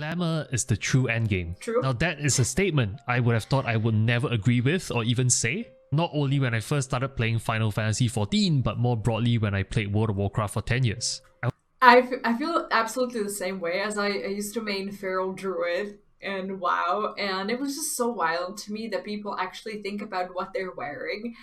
Glamour is the true endgame. True. Now that is a statement I would have thought I would never agree with or even say. Not only when I first started playing Final Fantasy XIV, but more broadly when I played World of Warcraft for 10 years. I feel absolutely the same way, as I used to main Feral Druid in WoW, and it was just so wild to me that people actually think about what they're wearing.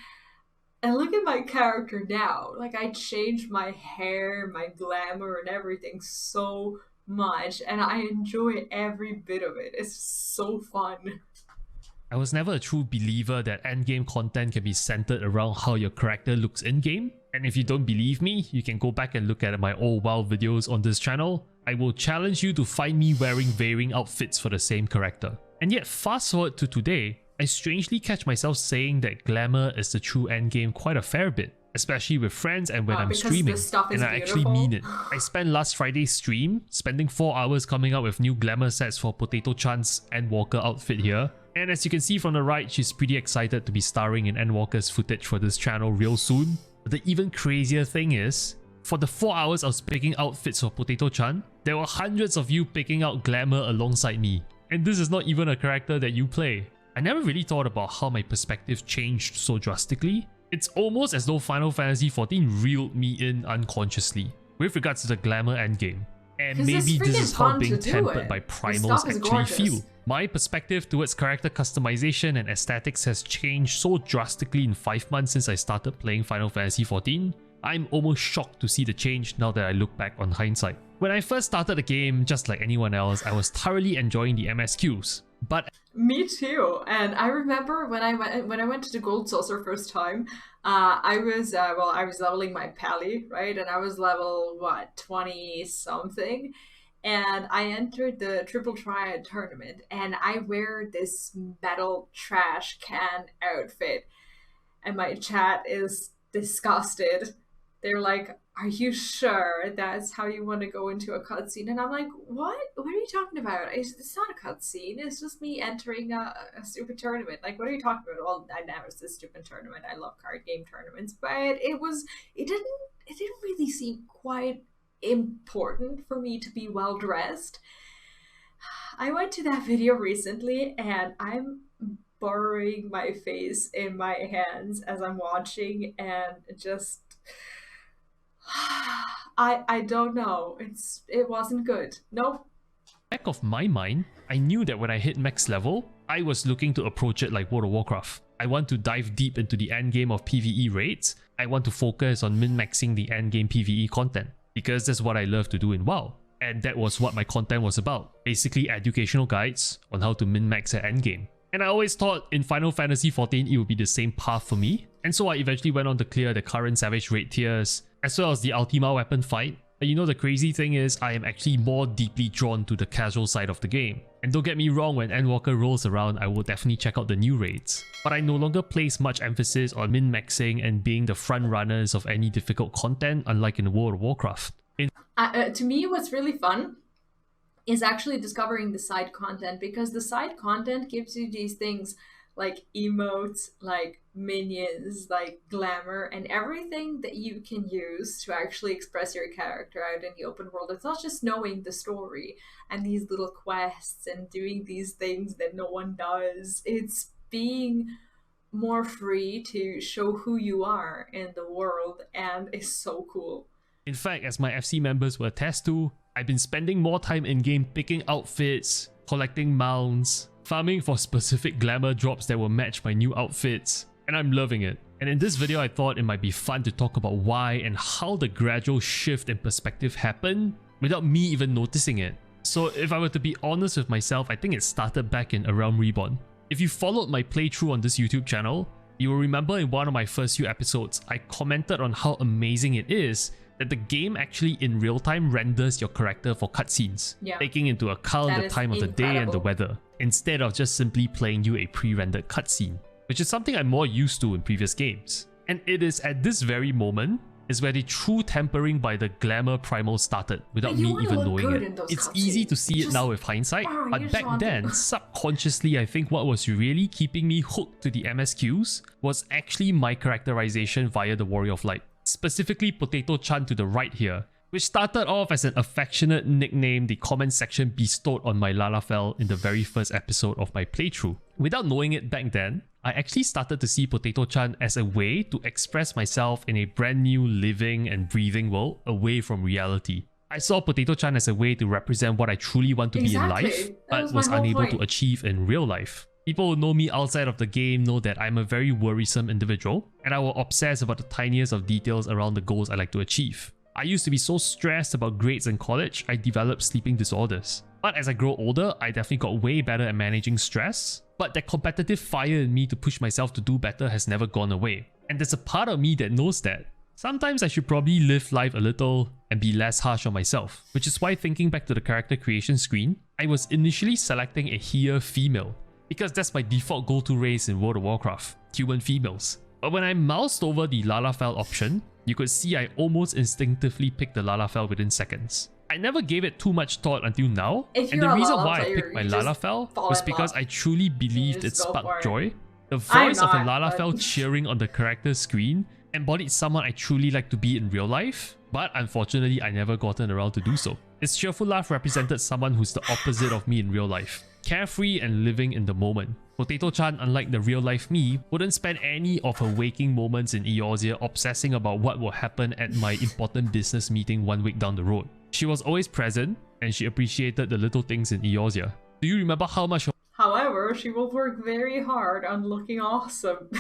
And look at my character now. Like, I changed my hair, my glamour, and everything so much, and I enjoy every bit of it. It's so fun. I was never a true believer that endgame content can be centered around how your character looks in-game. And if you don't believe me, you can go back and look at my old WoW videos on this channel. I will challenge you to find me wearing varying outfits for the same character. And yet, fast forward to today, I strangely catch myself saying that Glamour is the true endgame quite a fair bit, especially with friends and when I'm streaming, and I actually mean it. I spent last Friday's stream spending 4 hours coming up with new Glamour sets for Potato Chan's Endwalker outfit here, and as you can see from the right, she's pretty excited to be starring in Endwalker's footage for this channel real soon. But the even crazier thing is, for the 4 hours I was picking outfits for Potato Chan, there were hundreds of you picking out Glamour alongside me, and this is not even a character that you play. I never really thought about how my perspective changed so drastically. It's almost as though Final Fantasy XIV reeled me in unconsciously with regards to the Glamour endgame. And maybe this is how being tempered by primals actually feel. My perspective towards character customization and aesthetics has changed so drastically in 5 months since I started playing Final Fantasy XIV. I'm almost shocked to see the change now that I look back on hindsight. When I first started the game, just like anyone else, I was thoroughly enjoying the MSQs. But me too, and I remember when I went to the Gold Saucer first time, I was leveling my Pally, right, and I was level 20 something, and I entered the Triple Triad tournament, and I wear this metal trash can outfit, and my chat is disgusted. They're like, "Are you sure that's how you want to go into a cutscene?" And I'm like, what? What are you talking about? It's not a cutscene. It's just me entering a stupid tournament. Like, what are you talking about? Well, I never said stupid tournament. I love card game tournaments, but it didn't really seem quite important for me to be well dressed. I went to that video recently, and I'm burying my face in my hands as I'm watching, and just I don't know. It wasn't good. Nope. Back of my mind, I knew that when I hit max level, I was looking to approach it like World of Warcraft. I want to dive deep into the endgame of PvE raids. I want to focus on min-maxing the endgame PvE content, because that's what I love to do in WoW. And that was what my content was about. Basically educational guides on how to min-max at endgame. And I always thought in Final Fantasy XIV it would be the same path for me. And so I eventually went on to clear the current Savage raid tiers, as well as the Ultima weapon fight. But you know, the crazy thing is, I am actually more deeply drawn to the casual side of the game. And don't get me wrong, when Endwalker rolls around, I will definitely check out the new raids. But I no longer place much emphasis on min-maxing and being the front runners of any difficult content, unlike in World of Warcraft. To me, what's really fun is actually discovering the side content, because the side content gives you these things like emotes, like minions, like glamour, and everything that you can use to actually express your character out in the open world. It's not just knowing the story and these little quests and doing these things that no one does. It's being more free to show who you are in the world, and it's so cool. In fact, as my FC members will attest to, I've been spending more time in-game picking outfits, collecting mounts, farming for specific glamour drops that will match my new outfits, and I'm loving it. And in this video I thought it might be fun to talk about why and how the gradual shift in perspective happened without me even noticing it. So if I were to be honest with myself, I think it started back in A Realm Reborn. If you followed my playthrough on this YouTube channel, you will remember in one of my first few episodes, I commented on how amazing it is that the game actually in real time renders your character for cutscenes, taking into account the time of the day and the weather, instead of just simply playing you a pre-rendered cutscene, which is something I'm more used to in previous games. And it is at this very moment is where the true tempering by the Glamour primal started, without me even knowing it. It's easy to see it now with hindsight, but back then, subconsciously, I think what was really keeping me hooked to the MSQs was actually my characterization via the Warrior of Light. Specifically Potato Chan to the right here, which started off as an affectionate nickname the comment section bestowed on my Lalafell in the very first episode of my playthrough. Without knowing it back then, I actually started to see Potato-chan as a way to express myself in a brand new living and breathing world away from reality. I saw Potato-chan as a way to represent what I truly want to be in life, but was unable to achieve in real life. People who know me outside of the game know that I'm a very worrisome individual, and I will obsess about the tiniest of details around the goals I like to achieve. I used to be so stressed about grades in college, I developed sleeping disorders. But as I grow older, I definitely got way better at managing stress, but that competitive fire in me to push myself to do better has never gone away. And there's a part of me that knows that sometimes I should probably live life a little and be less harsh on myself, which is why thinking back to the character creation screen, I was initially selecting a here female, because that's my default go-to race in World of Warcraft, human females. But when I moused over the Lalafell option, you could see I almost instinctively picked the Lalafell within seconds. I never gave it too much thought until now, and the reason why I picked my Lalafell was because I truly believed it sparked joy. The voice of a Lalafell cheering on the character screen embodied someone I truly like to be in real life, but unfortunately I never gotten around to do so. Its cheerful laugh represented someone who's the opposite of me in real life, carefree and living in the moment. Potato-chan, unlike the real-life me, wouldn't spend any of her waking moments in Eorzea obsessing about what will happen at my important business meeting 1 week down the road. She was always present, and she appreciated the little things in Eorzea. Do you remember how much However, she will work very hard on looking awesome.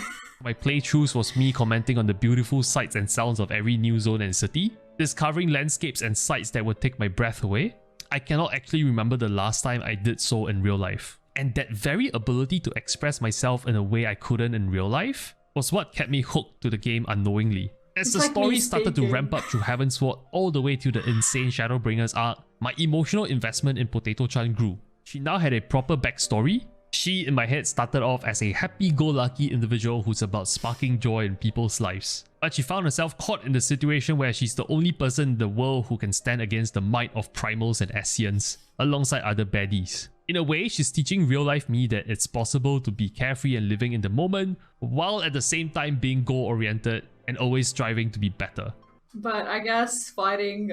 my playthroughs was me commenting on the beautiful sights and sounds of every new zone and city, discovering landscapes and sights that would take my breath away? I cannot actually remember the last time I did so in real life. And that very ability to express myself in a way I couldn't in real life was what kept me hooked to the game unknowingly. As the story started to ramp up through Heavensward all the way to the insane Shadowbringers arc, my emotional investment in Potato-chan grew. She now had a proper backstory. She, in my head, started off as a happy-go-lucky individual who's about sparking joy in people's lives. But she found herself caught in the situation where she's the only person in the world who can stand against the might of primals and Ascians, alongside other baddies. In a way, she's teaching real-life me that it's possible to be carefree and living in the moment, while at the same time being goal-oriented and always striving to be better. But I guess fighting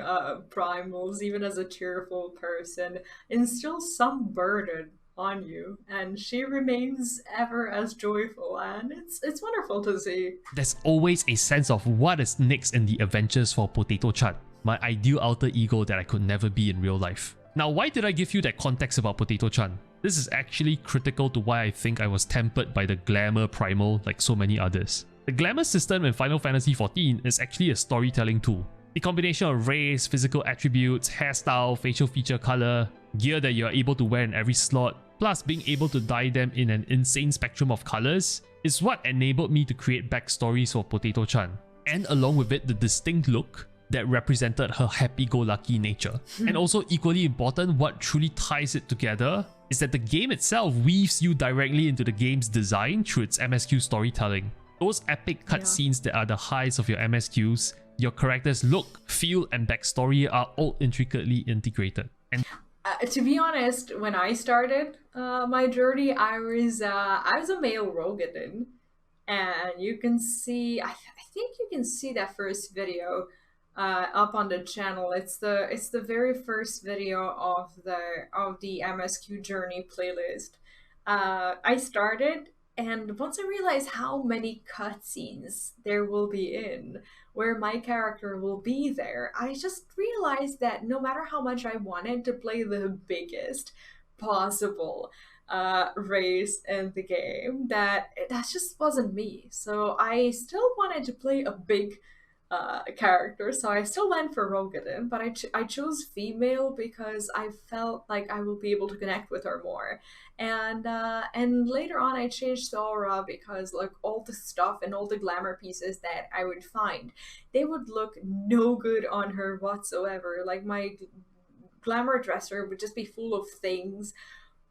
primals, even as a cheerful person, instills some burden on you, and she remains ever as joyful, and it's wonderful to see. There's always a sense of what is next in the adventures for Potato-chan, my ideal alter ego that I could never be in real life. Now, why did I give you that context about Potato-chan? This is actually critical to why I think I was tempered by the Glamour Primal like so many others. The Glamour system in Final Fantasy XIV is actually a storytelling tool. The combination of race, physical attributes, hairstyle, facial feature color, gear that you are able to wear in every slot, plus being able to dye them in an insane spectrum of colors, is what enabled me to create backstories for Potato-chan, and along with it the distinct look that represented her happy-go-lucky nature. And also equally important, what truly ties it together is that the game itself weaves you directly into the game's design through its MSQ storytelling. Those epic cutscenes that are the highs of your MSQs, your character's look, feel, and backstory are all intricately integrated. And to be honest, when I started my journey, I was a male Rogadin, and you can see, I think you can see that first video up on the channel. It's the very first video of the MSQ journey playlist. I started, and once I realized how many cutscenes there will be in where my character will be there, I just realized that no matter how much I wanted to play the biggest possible race in the game, that just wasn't me. So I still wanted to play a big character, so I still went for Rogadin, but I chose female because I felt like I will be able to connect with her more. And later on I changed to Aura because like all the stuff and all the glamour pieces that I would find, they would look no good on her whatsoever. Like my glamour dresser would just be full of things,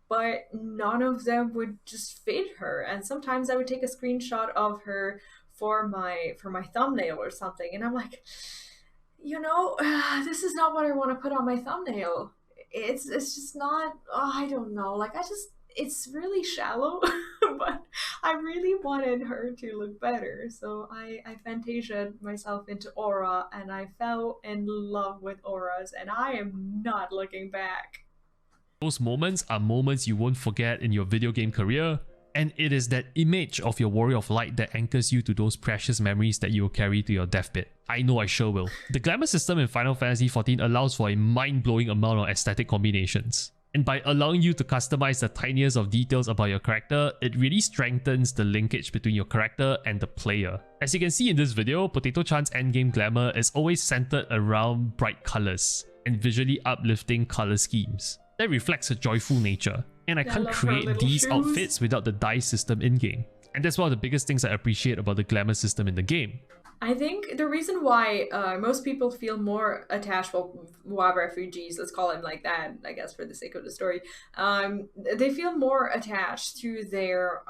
but none of them would just fit her. And sometimes I would take a screenshot of her for my thumbnail or something, and I'm like, this is not what I want to put on my thumbnail. It's just not, I don't know, like it's really shallow. But I really wanted her to look better, so I fantasiaed myself into Aura, and I fell in love with auras, and I am not looking back. Those moments are moments you won't forget in your video game career, and it is that image of your Warrior of Light that anchors you to those precious memories that you will carry to your deathbed. I know I sure will. The Glamour system in Final Fantasy XIV allows for a mind-blowing amount of aesthetic combinations. And by allowing you to customize the tiniest of details about your character, it really strengthens the linkage between your character and the player. As you can see in this video, Potato Chan's endgame glamour is always centered around bright colors and visually uplifting color schemes. That reflects her joyful nature, and I can't create these shoes. outfits without the dye system in-game. And that's one of the biggest things I appreciate about the glamour system in the game. I think the reason why most people feel more attached, well, WoW refugees, let's call them like that, I guess for the sake of the story, they feel more attached to their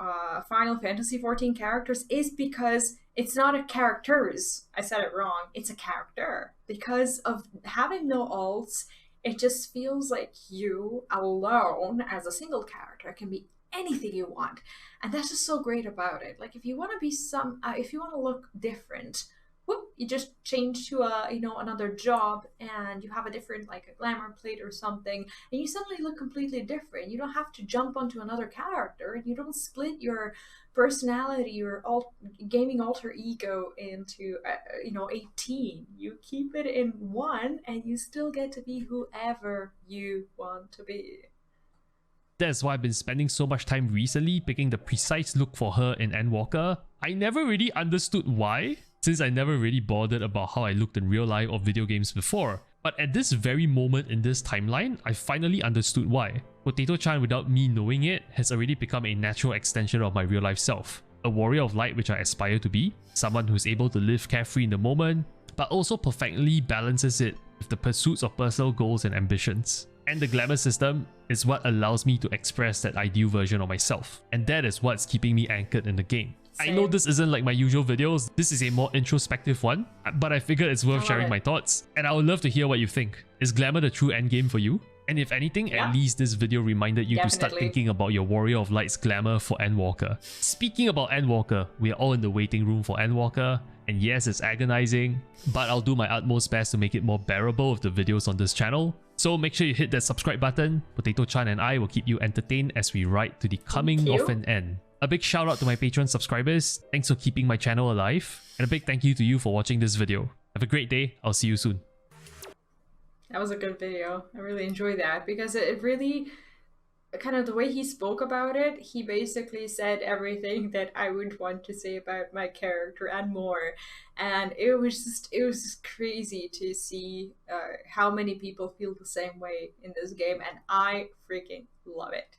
Final Fantasy XIV characters is because it's not a characters. I said it wrong. It's a character. Because of having no alts, it just feels like you alone as a single character can be anything you want, and that's just so great about it. Like if you want to be if you want to look different, whoop, you just change to a another job, and you have a different, like a glamour plate or something, and you suddenly look completely different. You don't have to jump onto another character, and you don't split your personality, your gaming alter ego into 18. You keep it in one, and you still get to be whoever you want to be. That's why I've been spending so much time recently picking the precise look for her in Endwalker. I never really understood why, since I never really bothered about how I looked in real life or video games before. But at this very moment in this timeline, I finally understood why. Potato Chan, without me knowing it, has already become a natural extension of my real life self. A warrior of light which I aspire to be, someone who's able to live carefree in the moment, but also perfectly balances it with the pursuits of personal goals and ambitions. And the glamour system is what allows me to express that ideal version of myself. And that is what's keeping me anchored in the game. Same. I know this isn't like my usual videos, this is a more introspective one, but I figured it's worth sharing my thoughts, and I would love to hear what you think. Is glamour the true endgame for you? And if anything, at least this video reminded you to start thinking about your Warrior of Light's glamour for Endwalker. Speaking about Endwalker, we are all in the waiting room for Endwalker, and yes, it's agonizing, but I'll do my utmost best to make it more bearable with the videos on this channel. So make sure you hit that subscribe button. Potato Chan and I will keep you entertained as we ride to the coming of an end. A big shout out to my Patreon subscribers, thanks for keeping my channel alive, and a big thank you to you for watching this video. Have a great day, I'll see you soon. That was a good video. I really enjoyed that because it really, kind of the way he spoke about it, he basically said everything that I would want to say about my character and more. And it was just crazy to see how many people feel the same way in this game, and I freaking love it.